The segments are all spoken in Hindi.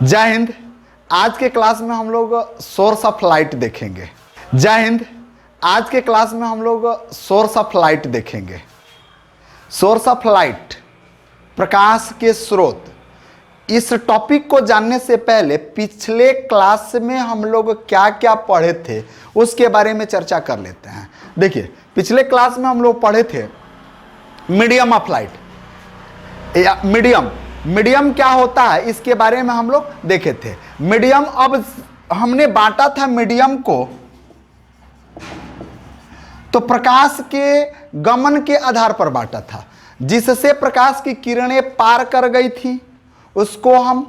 जय हिंद। आज के क्लास में हम लोग सोर्स ऑफ लाइट देखेंगे। जय हिंद। आज के क्लास में हम लोग सोर्स ऑफ लाइट देखेंगे। सोर्स ऑफ लाइट, प्रकाश के स्रोत। इस टॉपिक को जानने से पहले पिछले क्लास में हम लोग क्या क्या पढ़े थे उसके बारे में चर्चा कर लेते हैं। देखिए, पिछले क्लास में हम लोग पढ़े थे मीडियम ऑफ लाइट। मीडियम क्या होता है इसके बारे में हम लोग देखे थे। मीडियम, अब हमने बांटा था मीडियम को तो प्रकाश के गमन के आधार पर बांटा था। जिससे प्रकाश की किरणें पार कर गई थी उसको हम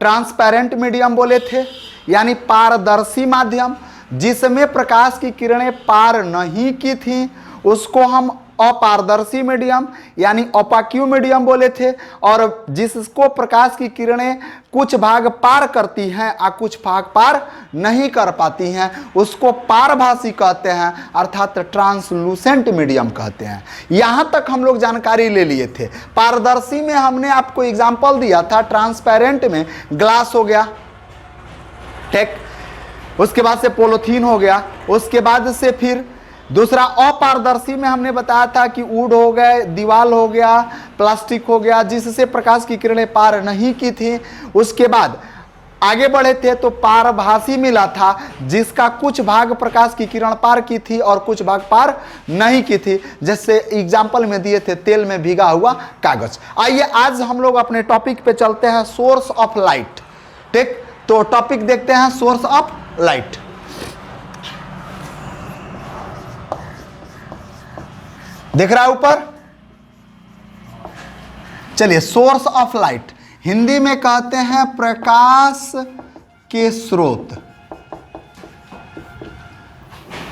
ट्रांसपेरेंट मीडियम बोले थे, यानी पारदर्शी माध्यम। जिसमें प्रकाश की किरणें पार नहीं की थी उसको हम अपारदर्शी मीडियम यानी ओपाक्यू मीडियम बोले थे। और जिसको प्रकाश की किरणें कुछ भाग पार करती हैं और कुछ भाग पार नहीं कर पाती हैं उसको पारभासी कहते हैं, अर्थात ट्रांसलूसेंट मीडियम कहते हैं। यहां तक हम लोग जानकारी ले लिए थे। पारदर्शी में हमने आपको एग्जाम्पल दिया था, ट्रांसपेरेंट में ग्लास हो गया, ठीक, उसके बाद से पॉलीथीन हो गया, उसके बाद से फिर दूसरा अपारदर्शी में हमने बताया था कि वुड हो गए, दीवार हो गया, प्लास्टिक हो गया, जिससे प्रकाश की किरणें पार नहीं की थी। उसके बाद आगे बढ़े थे तो पारभासी मिला था, जिसका कुछ भाग प्रकाश की किरण पार की थी और कुछ भाग पार नहीं की थी। जैसे एग्जाम्पल में दिए थे तेल में भीगा हुआ कागज। आइए आज हम लोग अपने टॉपिक पे चलते हैं, सोर्स ऑफ लाइट। ठीक, तो टॉपिक देखते हैं सोर्स ऑफ लाइट। देख रहा है ऊपर? चलिए, सोर्स ऑफ लाइट हिंदी में कहते हैं प्रकाश के स्रोत।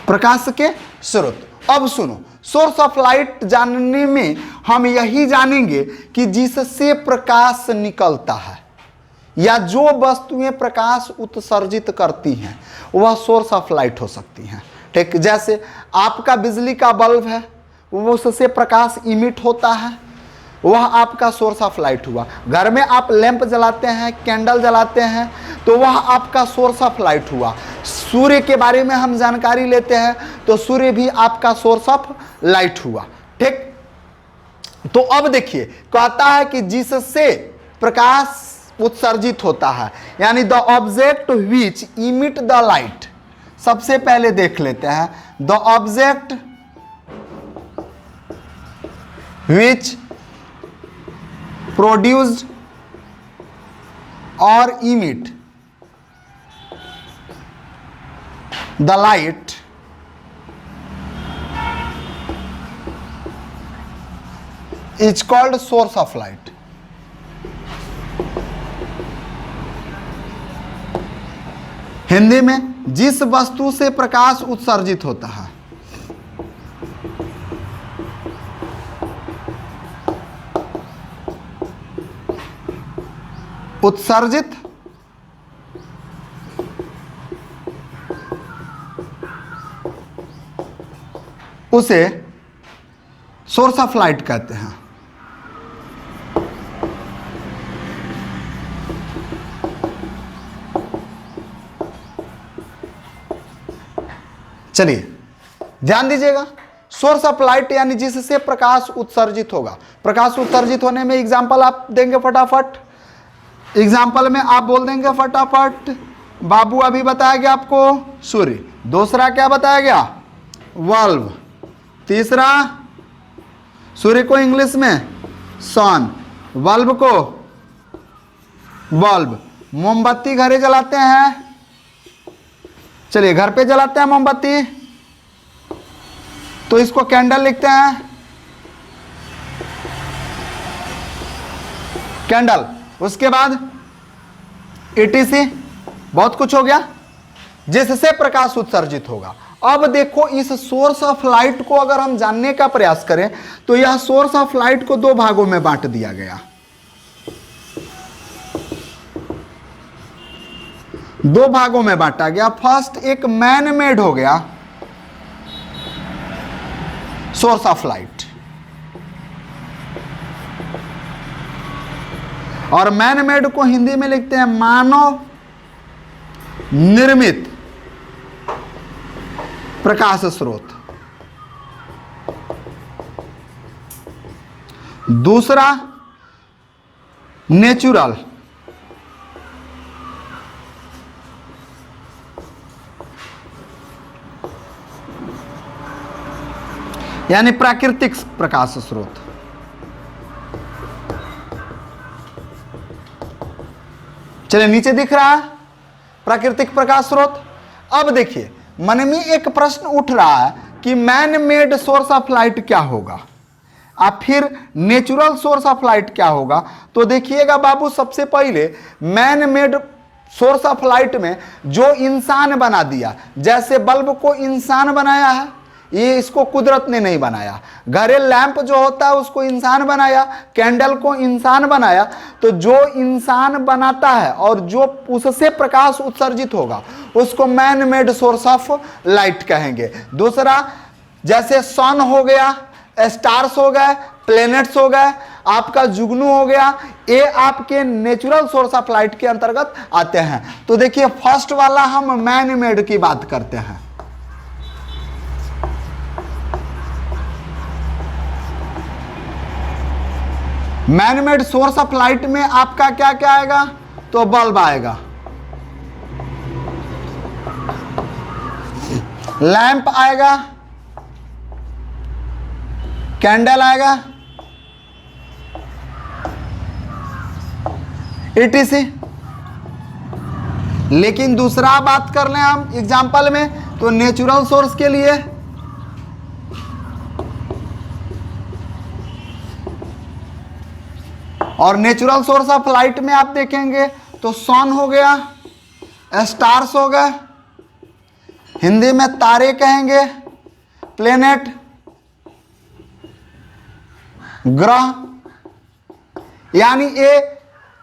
प्रकाश के स्रोत। अब सुनो, सोर्स ऑफ लाइट जानने में हम यही जानेंगे कि जिससे प्रकाश निकलता है या जो वस्तुएं प्रकाश उत्सर्जित करती हैं वह सोर्स ऑफ लाइट हो सकती हैं। ठीक, जैसे आपका बिजली का बल्ब है, वो उससे प्रकाश इमिट होता है, वह आपका सोर्स ऑफ लाइट हुआ। घर में आप लैंप जलाते हैं, कैंडल जलाते हैं, तो वह आपका सोर्स ऑफ लाइट हुआ। सूर्य के बारे में हम जानकारी लेते हैं तो सूर्य भी आपका सोर्स ऑफ लाइट हुआ। ठीक, तो अब देखिए, कहता है कि जिससे प्रकाश उत्सर्जित होता है, यानी the object which emit the light. सबसे पहले देख लेते हैं, the object which produced or emit the light is called source of light. Hindi में जिस वस्तु से प्रकाश उत्सर्जित होता है उत्सर्जित उसे सोर्स ऑफ लाइट कहते हैं। चलिए ध्यान दीजिएगा, सोर्स ऑफ लाइट यानी जिससे प्रकाश उत्सर्जित होगा। प्रकाश उत्सर्जित होने में एग्जाम्पल आप देंगे फटाफट। एग्जाम्पल में आप बोल देंगे फटाफट, बाबू अभी बताया गया आपको सूर्य, दूसरा क्या बताया गया बल्ब, तीसरा सूर्य को इंग्लिश में सन, बल्ब को बल्ब। मोमबत्ती घरे जलाते हैं, चलिए घर पे जलाते हैं मोमबत्ती तो इसको कैंडल लिखते हैं, कैंडल। उसके बाद ETC, बहुत कुछ हो गया जिससे प्रकाश उत्सर्जित होगा। अब देखो, इस सोर्स ऑफ लाइट को अगर हम जानने का प्रयास करें तो यह सोर्स ऑफ लाइट को दो भागों में बांट दिया गया। दो भागों में बांटा गया। फर्स्ट एक मैन मेड हो गया सोर्स ऑफ लाइट, और मैन मेड को हिंदी में लिखते हैं मानव निर्मित प्रकाश स्रोत। दूसरा नेचुरल, यानी प्राकृतिक प्रकाश स्रोत। चलिए नीचे दिख रहा है प्राकृतिक प्रकाश स्रोत। अब देखिए मन में एक प्रश्न उठ रहा है कि man made source of light क्या होगा, अब फिर नेचुरल सोर्स ऑफ लाइट क्या होगा। तो देखिएगा बाबू, सबसे पहले man made source of light में जो इंसान बना दिया, जैसे बल्ब को इंसान बनाया है, ये इसको कुदरत ने नहीं बनाया। घरे लैंप जो होता है उसको इंसान बनाया, कैंडल को इंसान बनाया। तो जो इंसान बनाता है और जो उससे प्रकाश उत्सर्जित होगा उसको man made source of light कहेंगे। दूसरा जैसे सन हो गया, स्टार्स हो गए, प्लेनेट्स हो गए, आपका जुगनू हो गया, ये आपके नेचुरल सोर्स ऑफ लाइट के अंतर्गत आते हैं। तो देखिए फर्स्ट वाला हम मैन मेड की बात करते हैं। Man made source of light में आपका क्या क्या आएगा, तो बल्ब आएगा, लैंप आएगा, कैंडल आएगा, etc। लेकिन दूसरा बात कर लें हम एग्जाम्पल में, तो नेचुरल सोर्स के लिए और नेचुरल सोर्स ऑफ लाइट में आप देखेंगे तो सन हो गया, स्टार्स हो गए, हिंदी में तारे कहेंगे, प्लेनेट ग्रह, यानी ये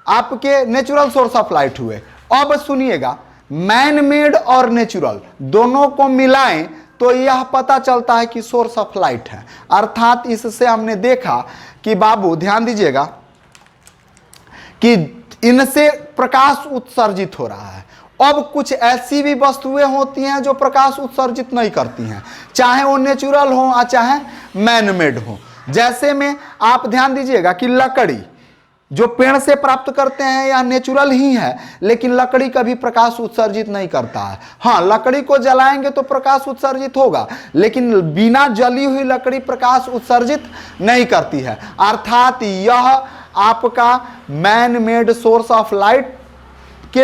आपके नेचुरल सोर्स ऑफ लाइट हुए। अब सुनिएगा, मैन मेड और नेचुरल दोनों को मिलाएं तो यह पता चलता है कि सोर्स ऑफ लाइट है। अर्थात इससे हमने देखा कि बाबू ध्यान दीजिएगा कि इनसे प्रकाश उत्सर्जित हो रहा है। अब कुछ ऐसी भी वस्तुएं होती हैं जो प्रकाश उत्सर्जित नहीं करती हैं, चाहे वो नेचुरल हो या चाहे मैन मेड हो। जैसे में आप ध्यान दीजिएगा कि लकड़ी जो पेड़ से प्राप्त करते हैं यह नेचुरल ही है, लेकिन लकड़ी कभी प्रकाश उत्सर्जित नहीं करता है। हाँ, लकड़ी को जलाएंगे तो प्रकाश उत्सर्जित होगा, लेकिन बिना जली हुई लकड़ी प्रकाश उत्सर्जित नहीं करती है। अर्थात यह आपका man made source of light के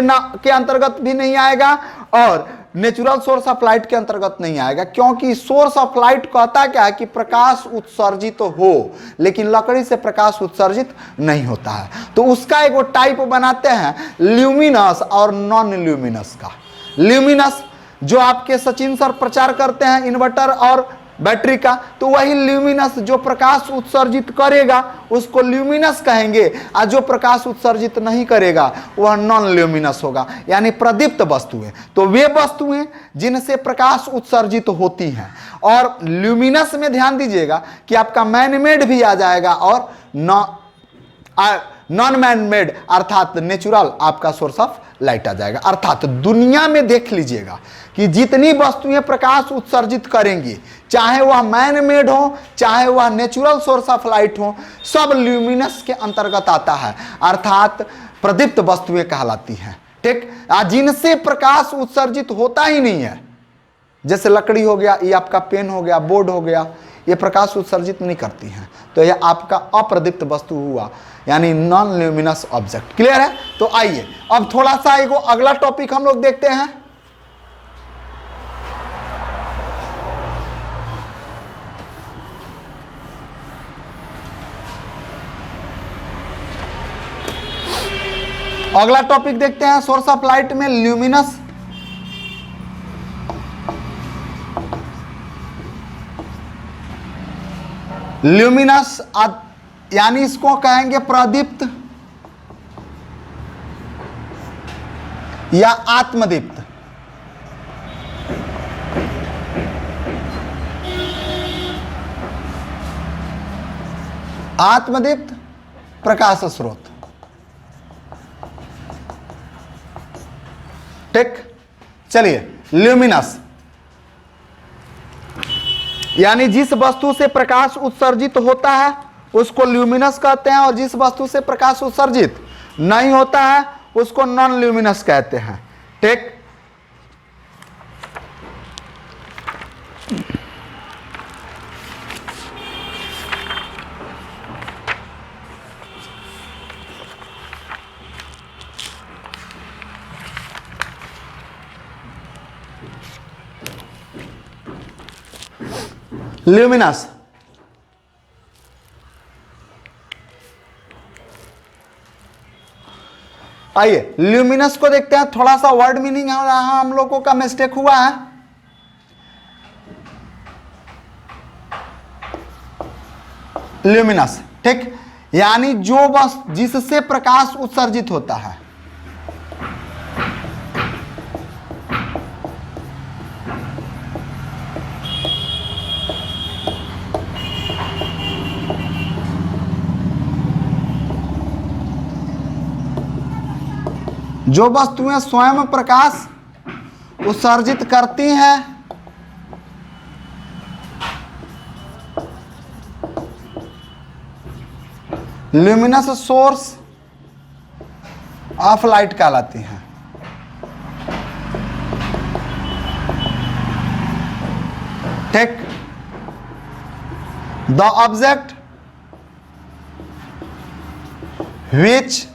अंतर्गत भी नहीं आएगा और नेचुरल सोर्स ऑफ लाइट के अंतर्गत नहीं आएगा, क्योंकि सोर्स ऑफ लाइट कहता क्या है कि प्रकाश उत्सर्जित तो हो, लेकिन लकड़ी से प्रकाश उत्सर्जित नहीं होता है। तो उसका एक वो टाइप बनाते हैं ल्यूमिनस और नॉन ल्यूमिनस का। ल्यूमिनस जो आपके सचिन सर प्रचार करते हैं इन्वर्टर और बैटरी का, तो वही ल्यूमिनस जो प्रकाश उत्सर्जित करेगा उसको ल्यूमिनस कहेंगे, और जो प्रकाश उत्सर्जित नहीं करेगा वह नॉन ल्यूमिनस होगा, यानी प्रदीप्त वस्तुएं। तो वे वस्तुएं जिनसे प्रकाश उत्सर्जित होती हैं। और ल्यूमिनस में ध्यान दीजिएगा कि आपका मैन मेड भी आ जाएगा और नॉन मैन मेड अर्थात नेचुरल आपका सोर्स ऑफ लाइट आ जाएगा। अर्थात दुनिया में देख लीजिएगा कि जितनी वस्तुएं प्रकाश उत्सर्जित करेंगी, चाहे वह मैन मेड हो चाहे वह नेचुरल सोर्स ऑफ लाइट हो, सब ल्यूमिनस के अंतर्गत आता है, अर्थात प्रदीप्त वस्तुएं कहलाती हैं। ठीक, जिनसे प्रकाश उत्सर्जित होता ही नहीं है, जैसे लकड़ी हो गया, ये आपका पेन हो गया, बोर्ड हो गया, ये प्रकाश उत्सर्जित नहीं करती हैं, तो यह आपका अप्रदीप्त वस्तु हुआ, यानी नॉन ल्यूमिनस ऑब्जेक्ट। क्लियर है? तो आइए अब थोड़ा सा एगो अगला टॉपिक हम लोग देखते हैं। अगला टॉपिक देखते हैं सोर्स ऑफ लाइट में ल्यूमिनस। ल्यूमिनस यानी इसको कहेंगे प्रदीप्त या आत्मदीप्त। आत्मदीप्त प्रकाश स्रोत। ठीक। चलिए, ल्यूमिनस यानी जिस वस्तु से प्रकाश उत्सर्जित होता है उसको ल्यूमिनस कहते हैं, और जिस वस्तु से प्रकाश उत्सर्जित नहीं होता है उसको नॉन ल्यूमिनस कहते हैं। ठीक। ल्यूमिनस आइए ल्यूमिनस को देखते हैं। थोड़ा सा वर्ड मीनिंग है, यहां हम लोगों का मिस्टेक हुआ है। ल्यूमिनस, ठीक, यानी जो बस जिससे प्रकाश उत्सर्जित होता है। जो वस्तुएं स्वयं प्रकाश उत्सर्जित करती हैं ल्यूमिनस सोर्स ऑफ लाइट कहलाती हैं। ठीक। The object which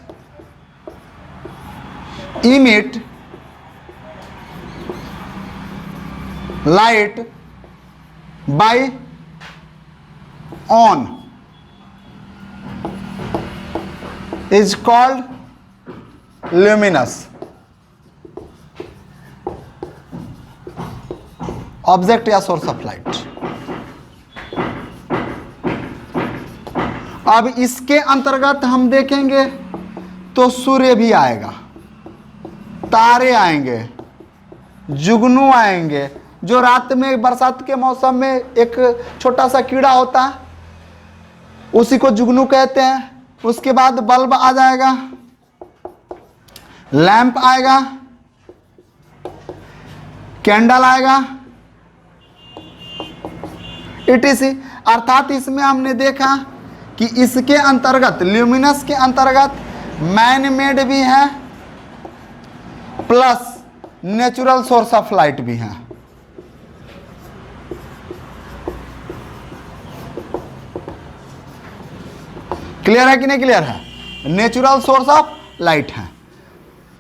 emit light by on is called luminous. Object या सोर्स ऑफ लाइट। अब इसके अंतर्गत हम देखेंगे तो सूर्य भी आएगा, तारे आएंगे, जुगनू आएंगे, जो रात में बरसात के मौसम में एक छोटा सा कीड़ा होता है उसी को जुगनू कहते हैं। उसके बाद बल्ब आ जाएगा, लैंप आएगा, कैंडल आएगा, इटीसी। अर्थात इसमें हमने देखा कि इसके अंतर्गत ल्यूमिनस के अंतर्गत मैन मेड भी है plus natural source of light भी है। क्लियर है कि नहीं क्लियर है? नेचुरल सोर्स ऑफ लाइट है।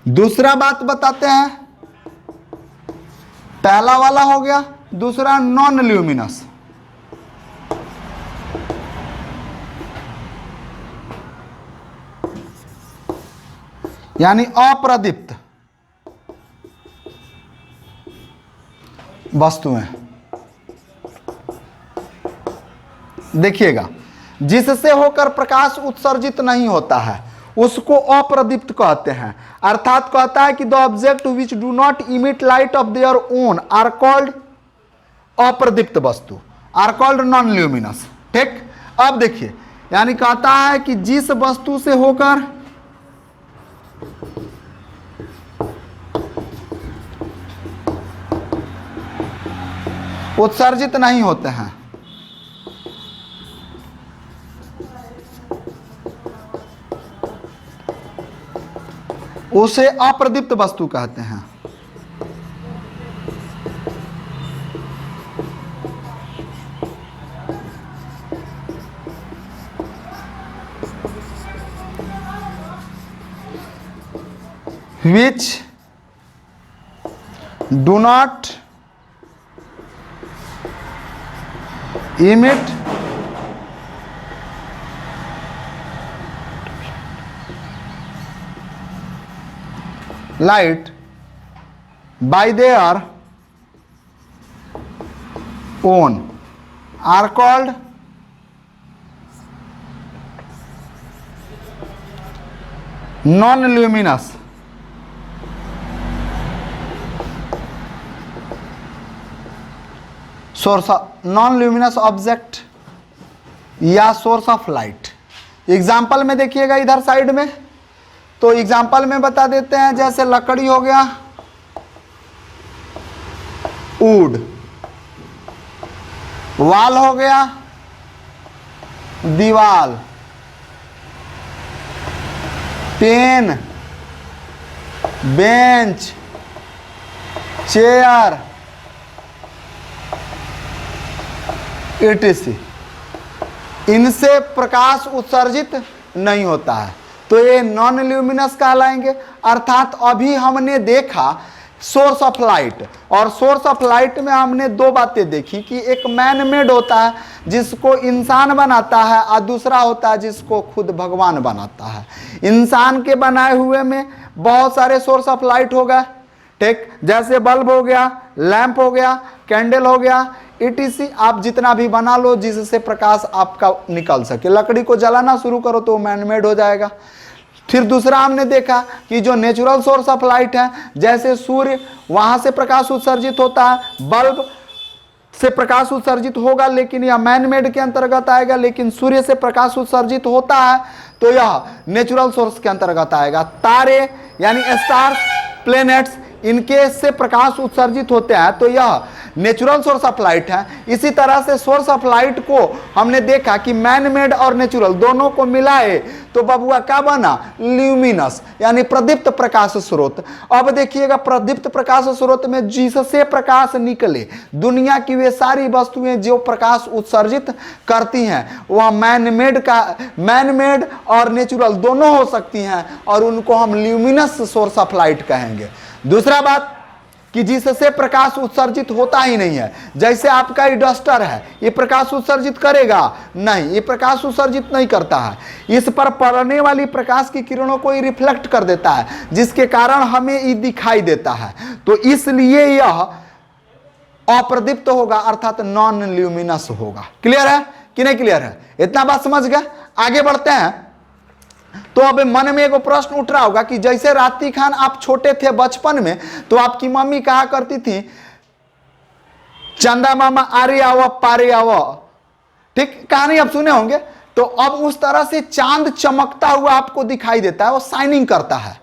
दूसरा बात बताते हैं, पहला वाला हो गया, दूसरा नॉन ल्यूमिनस। यानी अप्रदीप्त वस्तुएं। देखिएगा, जिससे होकर प्रकाश उत्सर्जित नहीं होता है उसको अप्रदीप्त कहते हैं। अर्थात कहता है कि the object which do not emit light of their own are called अप्रदीप्त वस्तु, आर कॉल्ड नॉन ल्यूमिनस। ठीक। अब देखिए, यानी कहता है कि जिस वस्तु से होकर उत्सर्जित नहीं होते हैं उसे अप्रदीप्त वस्तु कहते हैं। which do not emit light by their own are called non-luminous। Source non luminous object या सोर्स ऑफ लाइट। एग्जाम्पल में देखिएगा इधर साइड में, तो एग्जाम्पल में बता देते हैं, जैसे लकड़ी हो गया, वुड, वॉल हो गया दीवाल, पेन, बेंच, चेयर, etc। इनसे प्रकाश उत्सर्जित नहीं होता है, तो ये नॉन ल्यूमिनस कहलाएंगे। अर्थात अभी हमने देखा सोर्स ऑफ लाइट, और सोर्स ऑफ लाइट में हमने दो बातें देखी कि एक मैन मेड होता है जिसको इंसान बनाता है, और दूसरा होता है जिसको खुद भगवान बनाता है। इंसान के बनाए हुए में बहुत सारे सोर्स ऑफ लाइट हो गए, ठीक, जैसे बल्ब हो गया, लैंप हो गया, कैंडल हो गया, etc। आप जितना भी बना लो जिससे प्रकाश आपका निकल सके। लकड़ी को जलाना शुरू करो तो मैनमेड हो जाएगा। फिर दूसरा हमने देखा कि जो नेचुरल सोर्स ऑफ लाइट है, जैसे सूर्य, वहां से प्रकाश उत्सर्जित होता है, बल्ब से प्रकाश उत्सर्जित होगा लेकिन यह मैनमेड के अंतर्गत आएगा। लेकिन सूर्य से प्रकाश उत्सर्जित होता है तो यह नेचुरल सोर्स के अंतर्गत आएगा। तारे यानी स्टार्स, प्लैनेट्स, इनके से प्रकाश उत्सर्जित होते हैं तो यह नेचुरल सोर्स ऑफ लाइट है। इसी तरह से सोर्स ऑफ लाइट को हमने देखा कि मैन मेड और नेचुरल दोनों को मिलाए तो बबुआ क्या बना, ल्यूमिनस, यानी प्रदीप्त प्रकाश स्रोत। अब देखिएगा, प्रदीप्त प्रकाश स्रोत में जिससे प्रकाश निकले, दुनिया की वे सारी वस्तुएं जो प्रकाश उत्सर्जित करती हैं वह मैन मेड और नेचुरल दोनों हो सकती हैं, और उनको हम ल्यूमिनस सोर्स ऑफ लाइट कहेंगे। दूसरा बात कि जिससे प्रकाश उत्सर्जित होता ही नहीं है, जैसे आपका ये डस्टर है, ये प्रकाश उत्सर्जित करेगा नहीं, ये प्रकाश उत्सर्जित नहीं करता है। इस पर पड़ने वाली प्रकाश की किरणों को ये रिफ्लेक्ट कर देता है, जिसके कारण हमें ये दिखाई देता है। तो इसलिए यह अप्रदीप्त होगा, अर्थात नॉन ल्यूमिनस होगा। क्लियर है कि नहीं क्लियर है? इतना बात समझ गए? आगे बढ़ते हैं। तो अब मन में एक प्रश्न उठ रहा होगा कि जैसे राती खान आप छोटे थे बचपन में, तो आपकी मम्मी कहा करती थी चंदा मामा आरे आओ पारे आओ, ठीक, कहानी आप सुने होंगे। तो अब उस तरह से चांद चमकता हुआ आपको दिखाई देता है, वो शाइनिंग करता है।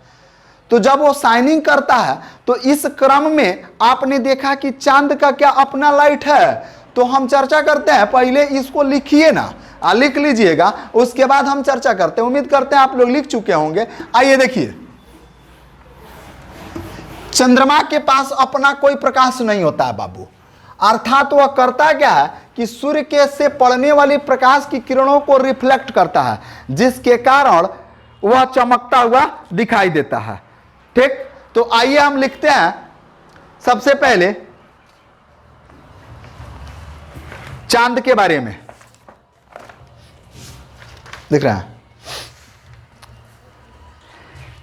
तो जब वो शाइनिंग करता है तो इस क्रम में आपने देखा कि चांद का क्या अपना लाइट है। तो हम चर्चा करते हैं, पहले इसको लिखिए ना, लिख लीजिएगा, उसके बाद हम चर्चा करते हैं। उम्मीद करते हैं आप लोग लिख चुके होंगे। आइए देखिए, चंद्रमा के पास अपना कोई प्रकाश नहीं होता है बाबू, अर्थात वह करता क्या है कि सूर्य के से पड़ने वाली प्रकाश की किरणों को रिफ्लेक्ट करता है, जिसके कारण वह चमकता हुआ दिखाई देता है। ठीक, तो आइए हम लिखते हैं सबसे पहले चांद के बारे में। दिख रहा है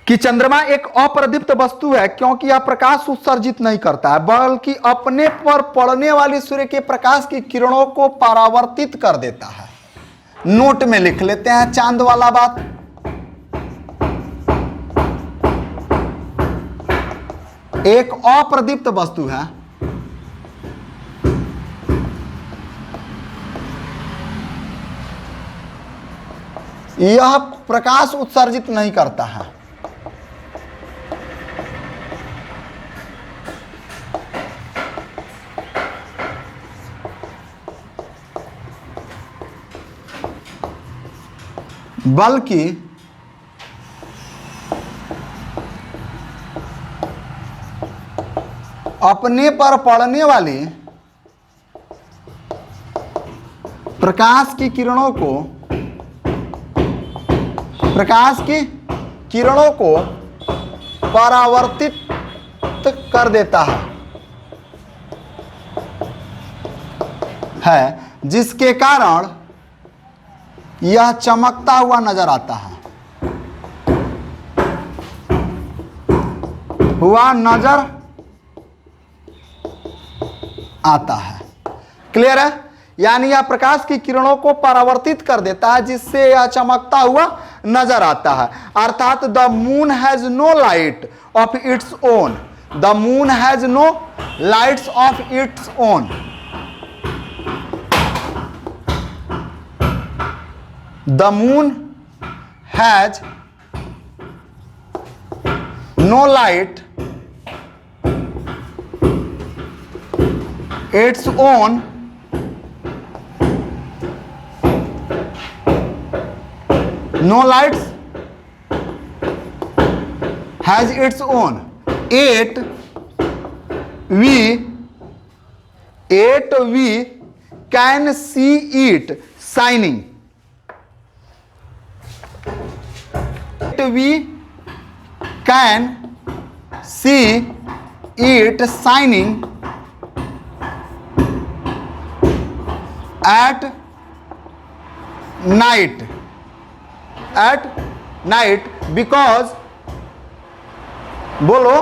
कि चंद्रमा एक अप्रदीप्त वस्तु है, क्योंकि यह प्रकाश उत्सर्जित नहीं करता है, बल्कि अपने पर पड़ने वाली सूर्य के प्रकाश की किरणों को परावर्तित कर देता है। नोट में लिख लेते हैं चांद वाला बात। एक अप्रदीप्त वस्तु है, यह प्रकाश उत्सर्जित नहीं करता है, बल्कि अपने पर पड़ने वाली प्रकाश की किरणों को परावर्तित कर देता है, जिसके कारण यह चमकता हुआ नजर आता है, क्लियर है? यानी यह प्रकाश की किरणों को परावर्तित कर देता है, जिससे यह चमकता हुआ नजर आता है। अर्थात the moon has no light of its own, the moon has no lights of its own. The moon has no light its own no lights has its own, yet we can see it shining. We can see it shining at night because बोलो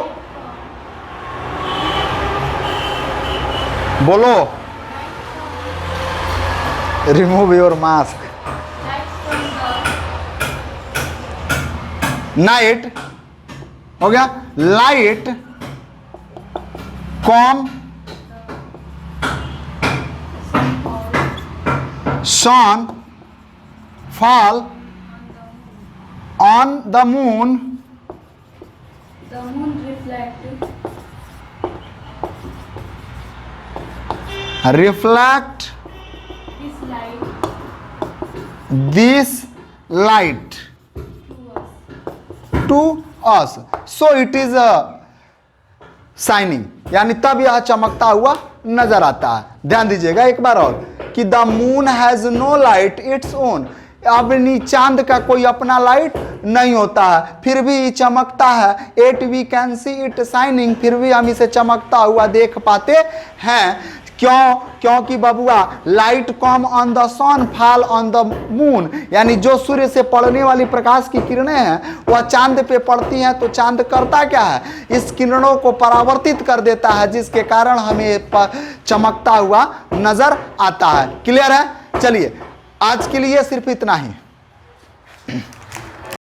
remove your mask. नाइट हो गया, light come sun fall on the moon, the moon reflect this light to us, so it is shining, यानी तब यह चमकता हुआ नजर आता है। ध्यान दीजिएगा एक बार और कि the moon has no light its own, अपनी चांद का कोई अपना लाइट नहीं होता है, फिर भी ये चमकता है। At we can see it shining, फिर भी हम इसे चमकता हुआ देख पाते हैं। क्योंकि बबुआ light come on the sun fall on the moon, यानी जो सूर्य से पड़ने वाली प्रकाश की किरणें हैं वह चांद पे पड़ती हैं, तो चांद करता क्या है, इस किरणों को परावर्तित कर देता है, जिसके कारण हमें चमकता हुआ नजर आता है। क्लियर है? चलिए आज के लिए सिर्फ इतना ही।